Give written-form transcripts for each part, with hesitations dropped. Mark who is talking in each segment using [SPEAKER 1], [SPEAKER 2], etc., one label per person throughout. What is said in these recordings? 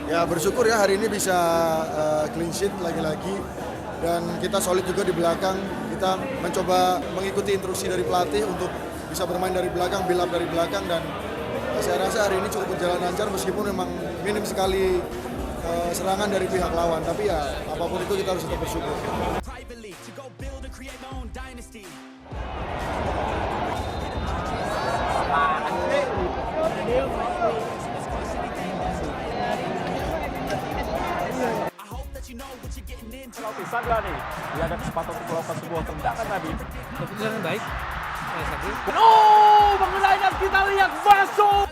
[SPEAKER 1] Ya bersyukur ya hari ini bisa clean sheet lagi-lagi dan kita solid juga di belakang. Kita mencoba mengikuti instruksi dari pelatih untuk bisa bermain dari belakang, build up dari belakang dan saya rasa hari ini cukup berjalan lancar meskipun memang minim sekali serangan dari pihak lawan. Tapi ya apapun itu kita harus tetap bersyukur.
[SPEAKER 2] Penalti Sagrani, dia ada kesempatan untuk melakukan sebuah tendangan tadi.
[SPEAKER 3] Keputusan yang baik. Sabri.
[SPEAKER 2] Oh, mengenainya kita lihat masuk.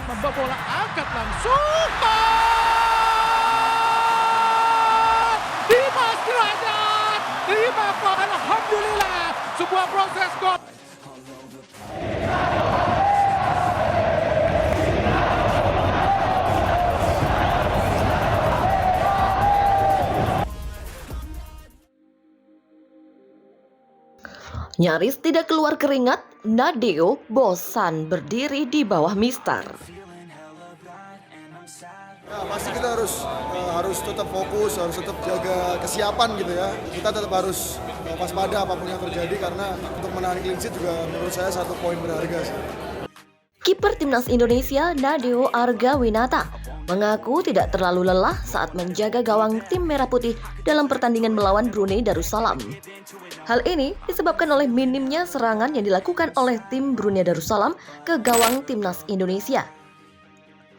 [SPEAKER 3] Membawa bola angkat langsung. Dimas Derajat. Terima kasih. Alhamdulillah. Sebuah proses gol.
[SPEAKER 4] Nyaris tidak keluar keringat, Nadeo bosan berdiri di bawah Mister.
[SPEAKER 1] Ya, pasti kita harus tetap fokus, harus tetap jaga kesiapan gitu ya. Kita tetap harus waspada apapun yang terjadi karena untuk menahan clean sheet juga menurut saya satu poin berharga sih.
[SPEAKER 4] Kiper Timnas Indonesia Nadeo Argawinata mengaku tidak terlalu lelah saat menjaga gawang tim Merah Putih dalam pertandingan melawan Brunei Darussalam. Hal ini disebabkan oleh minimnya serangan yang dilakukan oleh tim Brunei Darussalam ke gawang Timnas Indonesia.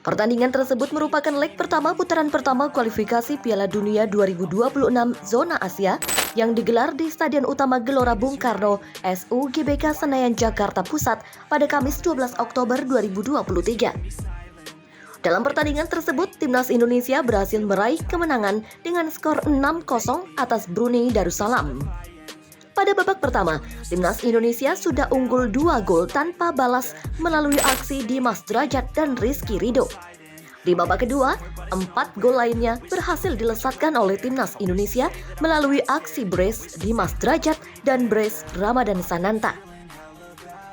[SPEAKER 4] Pertandingan tersebut merupakan leg pertama putaran pertama kualifikasi Piala Dunia 2026 Zona Asia yang digelar di Stadion Utama Gelora Bung Karno, SUGBK Senayan, Jakarta Pusat pada Kamis 12 Oktober 2023. Dalam pertandingan tersebut, Timnas Indonesia berhasil meraih kemenangan dengan skor 6-0 atas Brunei Darussalam. Pada babak pertama, Timnas Indonesia sudah unggul 2 gol tanpa balas melalui aksi Dimas Derajat dan Rizky Ridho. Di babak kedua, 4 gol lainnya berhasil dilesatkan oleh Timnas Indonesia melalui aksi brace Dimas Derajat dan brace Ramadan Sananta.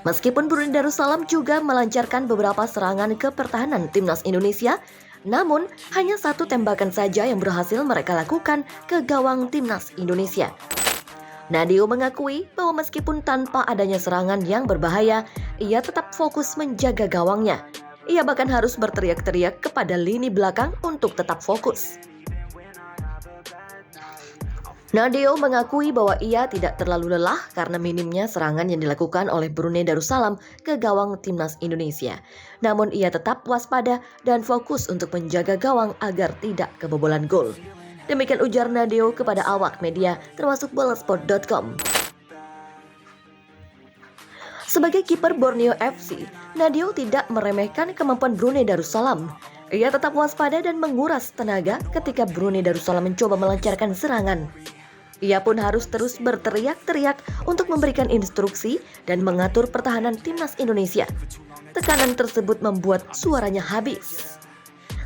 [SPEAKER 4] Meskipun Brunei Darussalam juga melancarkan beberapa serangan ke pertahanan Timnas Indonesia, namun hanya 1 tembakan saja yang berhasil mereka lakukan ke gawang Timnas Indonesia. Nadeo mengakui bahwa meskipun tanpa adanya serangan yang berbahaya, ia tetap fokus menjaga gawangnya. Ia bahkan harus berteriak-teriak kepada lini belakang untuk tetap fokus. Nadeo mengakui bahwa ia tidak terlalu lelah karena minimnya serangan yang dilakukan oleh Brunei Darussalam ke gawang Timnas Indonesia. Namun ia tetap waspada dan fokus untuk menjaga gawang agar tidak kebobolan gol. Demikian ujar Nadeo kepada awak media termasuk Bolashsport.com. Sebagai kiper Borneo FC, Nadeo tidak meremehkan kemampuan Brunei Darussalam. Ia tetap waspada dan menguras tenaga ketika Brunei Darussalam mencoba melancarkan serangan. Ia pun harus terus berteriak-teriak untuk memberikan instruksi dan mengatur pertahanan Timnas Indonesia. Tekanan tersebut membuat suaranya habis.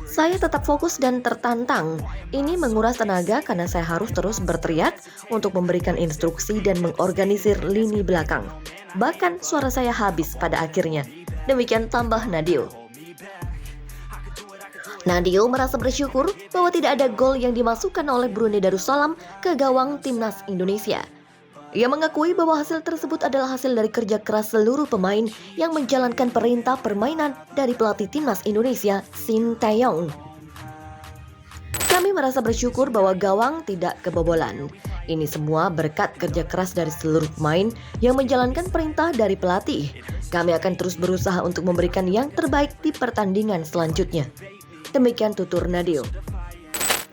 [SPEAKER 4] Saya tetap fokus dan tertantang. Ini menguras tenaga karena saya harus terus berteriak untuk memberikan instruksi dan mengorganisir lini belakang. Bahkan suara saya habis pada akhirnya. Demikian tambah Nadeo. Nadeo merasa bersyukur bahwa tidak ada gol yang dimasukkan oleh Brunei Darussalam ke gawang Timnas Indonesia. Ia mengakui bahwa hasil tersebut adalah hasil dari kerja keras seluruh pemain yang menjalankan perintah permainan dari pelatih Timnas Indonesia, Shin Tae-yong. Kami merasa bersyukur bahwa gawang tidak kebobolan. Ini semua berkat kerja keras dari seluruh pemain yang menjalankan perintah dari pelatih. Kami akan terus berusaha untuk memberikan yang terbaik di pertandingan selanjutnya. Demikian tutur Nadeo.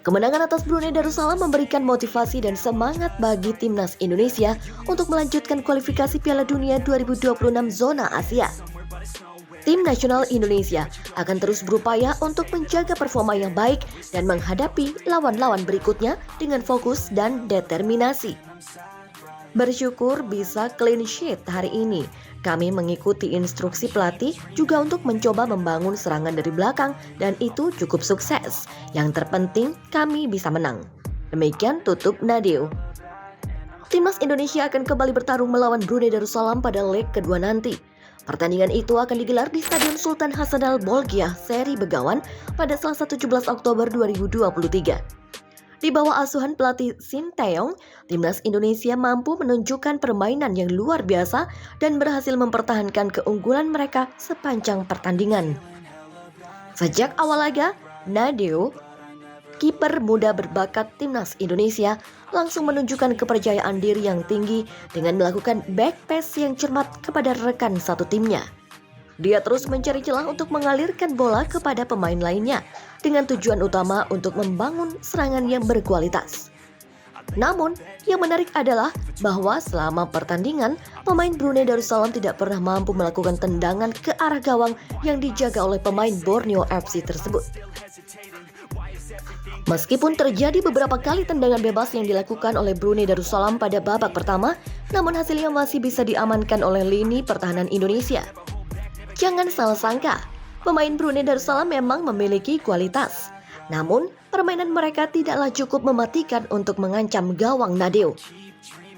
[SPEAKER 4] Kemenangan atas Brunei Darussalam memberikan motivasi dan semangat bagi Timnas Indonesia untuk melanjutkan kualifikasi Piala Dunia 2026 Zona Asia. Tim nasional Indonesia akan terus berupaya untuk menjaga performa yang baik dan menghadapi lawan-lawan berikutnya dengan fokus dan determinasi. Bersyukur bisa clean sheet hari ini. Kami mengikuti instruksi pelatih juga untuk mencoba membangun serangan dari belakang dan itu cukup sukses. Yang terpenting kami bisa menang. Demikian tutup Nadeo. Timnas Indonesia akan kembali bertarung melawan Brunei Darussalam pada leg kedua nanti. Pertandingan itu akan digelar di Stadion Sultan Hasanal Bolkiah, Seri Begawan pada Selasa 17 Oktober 2023. Di bawah asuhan pelatih Sinteyong, timnas Indonesia mampu menunjukkan permainan yang luar biasa dan berhasil mempertahankan keunggulan mereka sepanjang pertandingan. Sejak awal laga, Nadeo, kiper muda berbakat timnas Indonesia, langsung menunjukkan kepercayaan diri yang tinggi dengan melakukan back pass yang cermat kepada rekan satu timnya. Dia terus mencari celah untuk mengalirkan bola kepada pemain lainnya dengan tujuan utama untuk membangun serangan yang berkualitas. Namun, yang menarik adalah bahwa selama pertandingan, pemain Brunei Darussalam tidak pernah mampu melakukan tendangan ke arah gawang yang dijaga oleh pemain Borneo FC tersebut. Meskipun terjadi beberapa kali tendangan bebas yang dilakukan oleh Brunei Darussalam pada babak pertama, namun hasilnya masih bisa diamankan oleh lini pertahanan Indonesia. Jangan salah sangka, pemain Brunei Darussalam memang memiliki kualitas. Namun, permainan mereka tidaklah cukup mematikan untuk mengancam gawang Nadeo.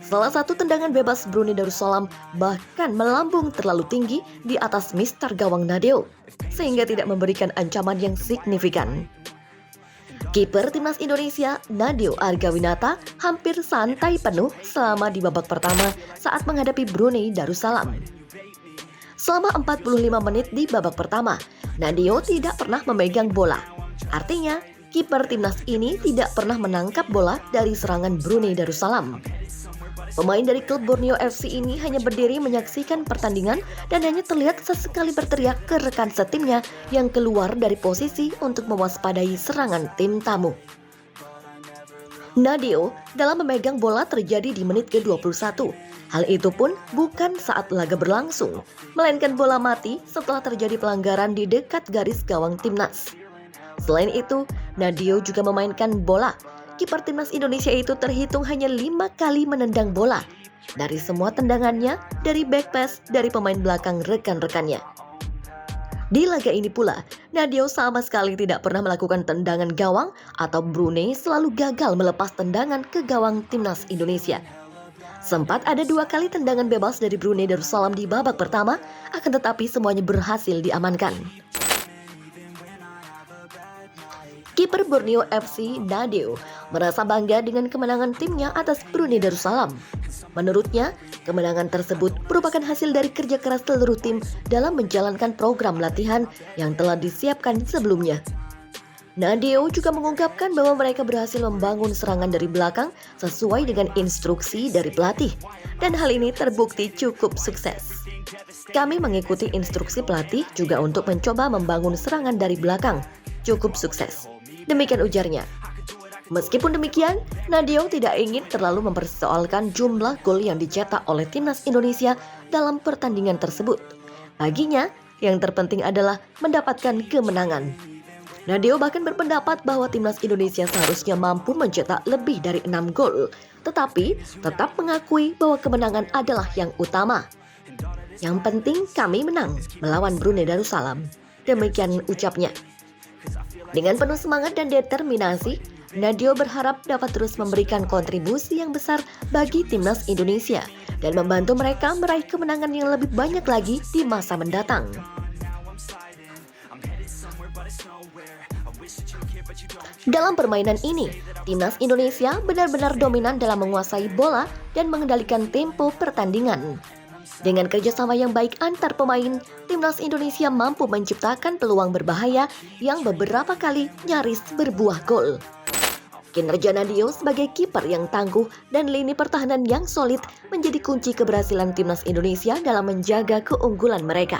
[SPEAKER 4] Salah satu tendangan bebas Brunei Darussalam bahkan melambung terlalu tinggi di atas mister gawang Nadeo, sehingga tidak memberikan ancaman yang signifikan. Kiper timnas Indonesia, Nadeo Argawinata, hampir santai penuh selama di babak pertama saat menghadapi Brunei Darussalam. Selama 45 menit di babak pertama, Nadeo tidak pernah memegang bola. Artinya, kiper timnas ini tidak pernah menangkap bola dari serangan Brunei Darussalam. Pemain dari klub Borneo FC ini hanya berdiri menyaksikan pertandingan dan hanya terlihat sesekali berteriak ke rekan setimnya yang keluar dari posisi untuk mewaspadai serangan tim tamu. Nadeo dalam memegang bola terjadi di menit ke-21. Hal itu pun bukan saat laga berlangsung, melainkan bola mati setelah terjadi pelanggaran di dekat garis gawang timnas. Selain itu, Nadeo juga memainkan bola. Kiper timnas Indonesia itu terhitung hanya 5 kali menendang bola. Dari semua tendangannya, dari back pass, dari pemain belakang rekan-rekannya. Di laga ini pula, Nadeo sama sekali tidak pernah melakukan tendangan gawang atau Brunei selalu gagal melepas tendangan ke gawang timnas Indonesia. Sempat ada 2 kali tendangan bebas dari Brunei Darussalam di babak pertama, akan tetapi semuanya berhasil diamankan. Kiper Borneo FC, Nadeo, merasa bangga dengan kemenangan timnya atas Brunei Darussalam. Menurutnya, kemenangan tersebut merupakan hasil dari kerja keras seluruh tim dalam menjalankan program latihan yang telah disiapkan sebelumnya. Nadeo juga mengungkapkan bahwa mereka berhasil membangun serangan dari belakang sesuai dengan instruksi dari pelatih, dan hal ini terbukti cukup sukses. Kami mengikuti instruksi pelatih juga untuk mencoba membangun serangan dari belakang. Cukup sukses. Demikian ujarnya. Meskipun demikian, Nadeo tidak ingin terlalu mempersoalkan jumlah gol yang dicetak oleh timnas Indonesia dalam pertandingan tersebut. Baginya, yang terpenting adalah mendapatkan kemenangan. Nadeo bahkan berpendapat bahwa timnas Indonesia seharusnya mampu mencetak lebih dari 6 gol, tetapi tetap mengakui bahwa kemenangan adalah yang utama. Yang penting kami menang melawan Brunei Darussalam. Demikian ucapnya. Dengan penuh semangat dan determinasi, Nadeo berharap dapat terus memberikan kontribusi yang besar bagi timnas Indonesia dan membantu mereka meraih kemenangan yang lebih banyak lagi di masa mendatang. Dalam permainan ini, timnas Indonesia benar-benar dominan dalam menguasai bola dan mengendalikan tempo pertandingan. Dengan kerjasama yang baik antar pemain, timnas Indonesia mampu menciptakan peluang berbahaya yang beberapa kali nyaris berbuah gol. Kinerja Nadeo sebagai kiper yang tangguh dan lini pertahanan yang solid menjadi kunci keberhasilan timnas Indonesia dalam menjaga keunggulan mereka.